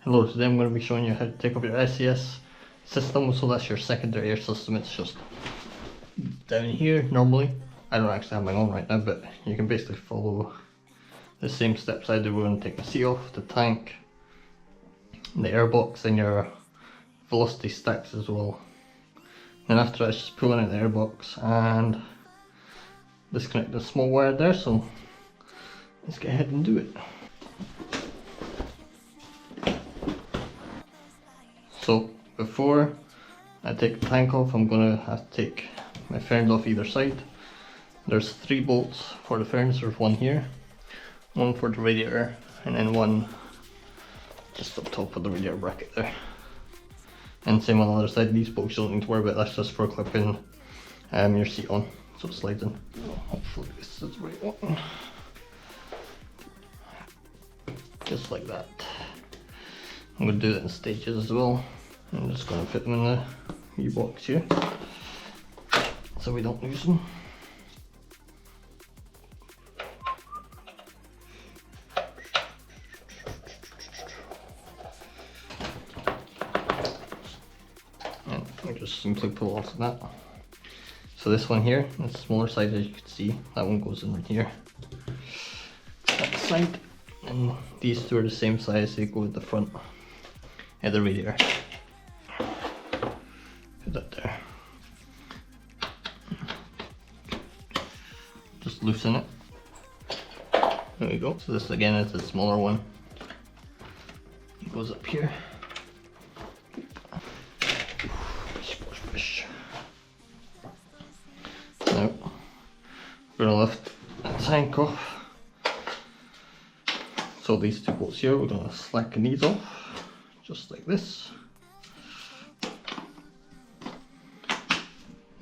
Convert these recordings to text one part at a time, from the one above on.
Hello, today I'm going to be showing you how to take up your SES system. So that's your secondary air system. It's just down here normally. I don't actually have mine on right now, but you can basically follow the same steps I do. We're going to take the seat off, the tank, the airbox, and your velocity stacks as well. Then after that, it's just pulling out the airbox and disconnect the small wire there. So let's get ahead and do it. So before I take the tank off, I'm going to have to take my fairings off either side. There's 3 bolts for the fairings. There's one here, one for the radiator, and then one just up top of the radiator bracket there. And same on the other side. These bolts you don't need to worry about, that's just for clipping your seat on, so it slides in. Hopefully this is the right one. Just like that. I'm going to do it in stages as well. I'm just going to fit them in the U-box here so we don't lose them. And we just simply pull off of that. So this one here, the smaller side, as you can see, that one goes in right here. That side, and these two are the same size, they go at the front of the radiator. Put that there. Just loosen it. There we go. So this again is the smaller one. It goes up here. Now we're gonna lift the tank off. So these 2 bolts here, we're gonna slacken these off, just like this.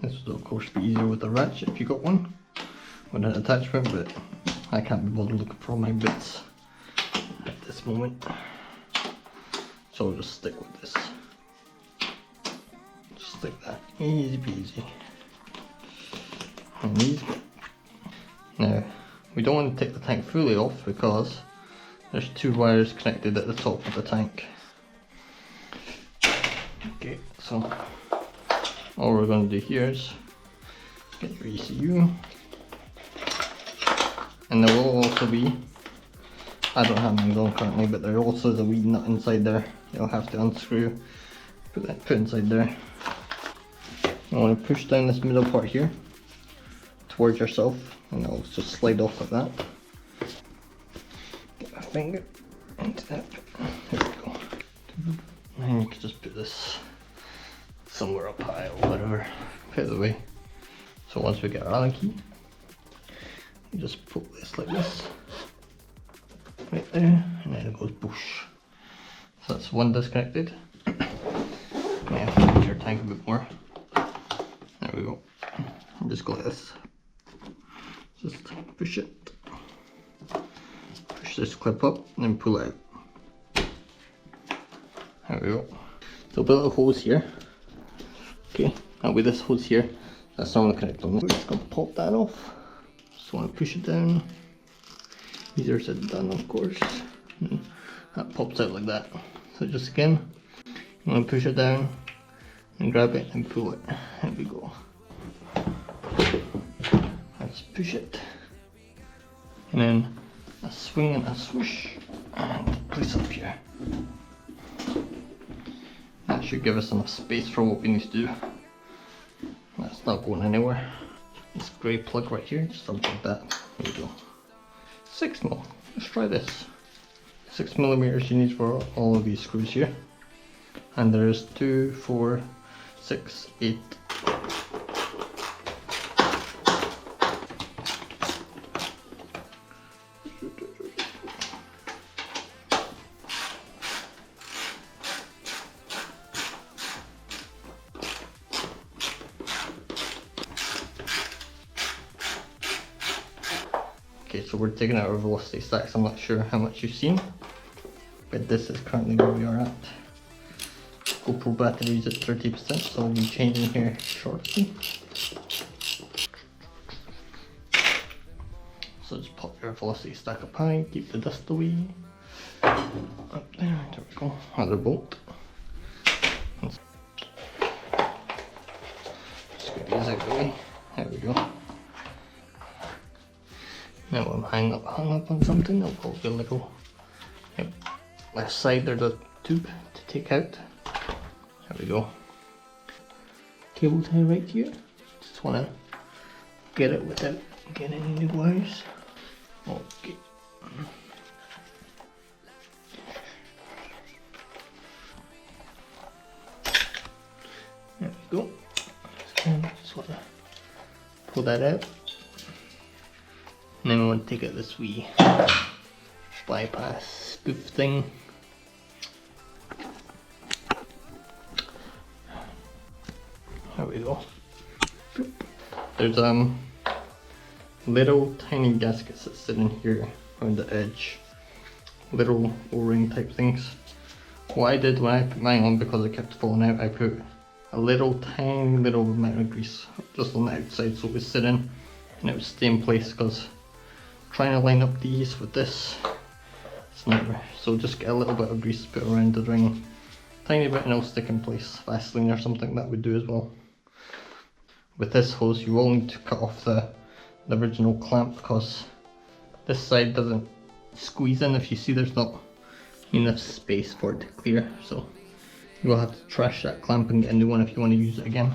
This would of course be easier with the ratchet if you got one with an attachment, but I can't be bothered looking for all my bits at this moment. So we'll just stick with this. Just like that. Easy peasy. And these go. Now, we don't want to take the tank fully off because there's 2 wires connected at the top of the tank. Okay, so all we're going to do here is get your ECU, and there will also be, I don't have mine on currently, but there also is a wee nut inside there you'll have to unscrew, put inside there. You want to push down this middle part here towards yourself, and it'll just slide off like that. Get my finger into that. There we go. And you can just put this somewhere up high or whatever, put it away. So once we get our Allen key, you just pull this like this, right there, and then it goes boosh. So that's one disconnected. Yeah, make your tank a bit more. There we go. And just go like this. Just push it. Push this clip up and then pull it out. There we go. So build a hose here. Okay, now with this hose here, that's not going to connect on. We're just going to pop that off. Just want to push it down. Easier said than done, of course. And that pops out like that. So just again, you want to push it down and grab it and pull it. There we go. Let's push it. And then a swing and a swoosh and place up here. That should give us enough space for what we need to do. That's not going anywhere. This grey plug right here, just something like that. There we go. 6mm. Let's try this. 6mm you need for all of these screws here. And there's 2, 4, 6, 8. Okay, so we're taking out our velocity stacks. I'm not sure how much you've seen, but this is currently where we are at. GoPro battery is at 30%, so we'll be changing here shortly. So just pop your velocity stack up high, keep the dust away. Up there we go. other bolt. Just get these out of the way. There we go. Now I'm hung up on something, I'll probably a little. Yep. Left side there's a tube to take out. There we go. Cable tie right here. Just wanna get it without getting any new wires. Okay. There we go. Just wanna pull that out. And then we want to take out this wee bypass spoof thing. There we go. There's little tiny gaskets that sit in here around the edge. Little O-ring type things. What I did when I put mine on, because it kept falling out, I put a little tiny little amount of grease just on the outside so it would sit in and it would stay in place, because trying to line up these with this, it's a nightmare. So just get a little bit of grease put around the ring, tiny bit, and it'll stick in place. Vaseline or something, that would do as well. With this hose you will need to cut off the original clamp, because this side doesn't squeeze in. If you see, there's not enough space for it to clear, so you will have to trash that clamp and get a new one if you want to use it again.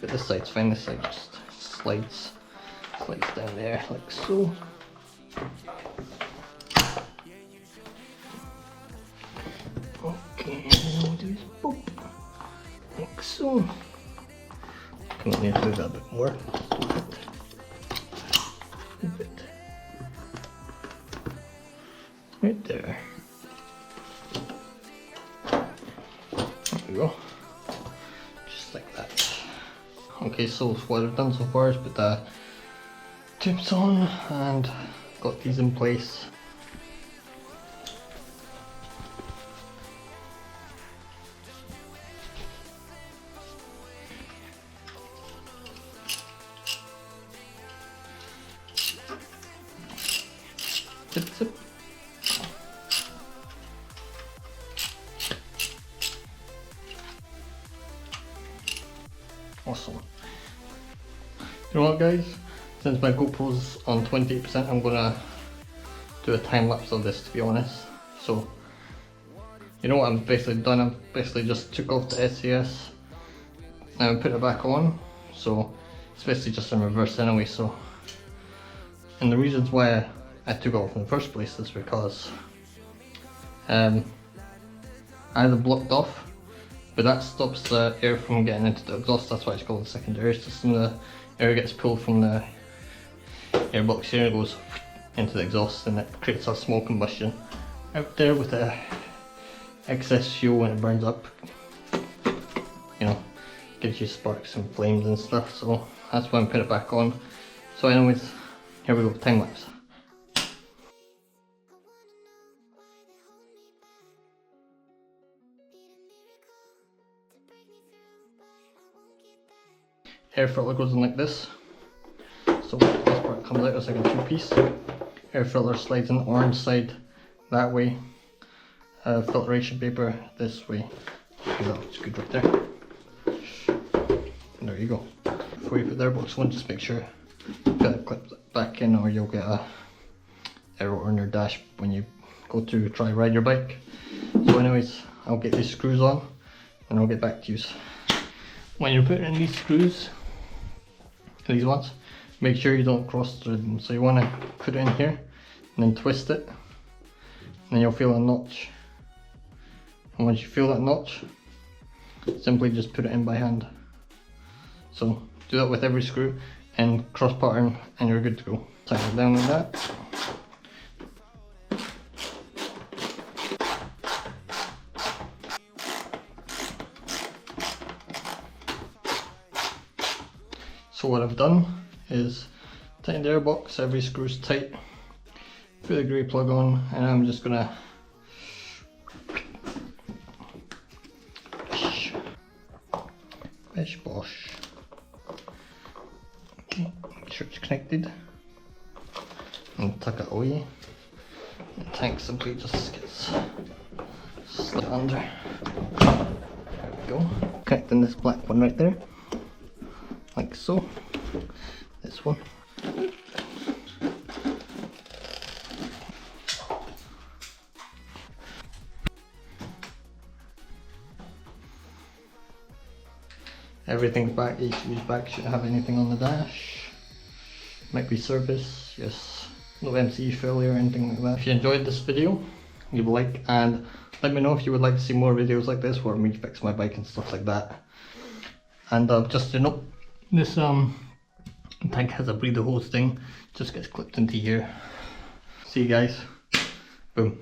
But this side's fine, this side just slides down there like so. Okay, and then we'll do is boop, like so. We need to move that a bit more. Move it. Right there. There we go. Just like that. Okay, so what I've done so far is put the tubes on and got these in place. Zip, zip. Awesome. You know what, guys? Since my GoPro's on 28%, I'm gonna do a time lapse of this, to be honest. So, you know what I've basically done? I've basically just took off the SAS and put it back on. So, it's basically just in reverse anyway. So, and the reasons why I took it off in the first place is because I had it blocked off, but that stops the air from getting into the exhaust. That's why it's called the secondary system. The air gets pulled from the airbox here and goes into the exhaust, and it creates a small combustion out there with the excess fuel. When it burns up, you know, gives you sparks and flames and stuff. So that's why I put it back on. So anyways, here we go, time lapse. Air filter goes in like this. So this part comes out as like a two-piece. Air filter slides in the orange side that way. Filtration paper this way. Okay, that looks good right there. And there you go. Before you put the airbox on, just make sure you got it clipped back in, or you'll get a error on your dash when you go to try ride your bike. So anyways, I'll get these screws on and I'll get back to you. When you're putting in these screws, these ones, make sure you don't cross thread them. So you want to put it in here and then twist it, and then you'll feel a notch. And once you feel that notch, simply just put it in by hand. So do that with every screw and cross pattern, and you're good to go. Tighten it down like that. So what I've done is tighten the airbox, every screw's tight, put the grey plug on, and I'm just gonna bish bosh. Okay, make sure it's connected and tuck it away. The tank simply just gets slid put it under. There we go. Connecting this black one right there, like so. This one. Everything's back, ECU's back, shouldn't have anything on the dash. Might be service, yes. No MCU failure or anything like that. If you enjoyed this video, leave a like and let me know if you would like to see more videos like this where me fix my bike and stuff like that. And just to note, this tank has a breather hose thing, just gets clipped into here. See you guys. Boom.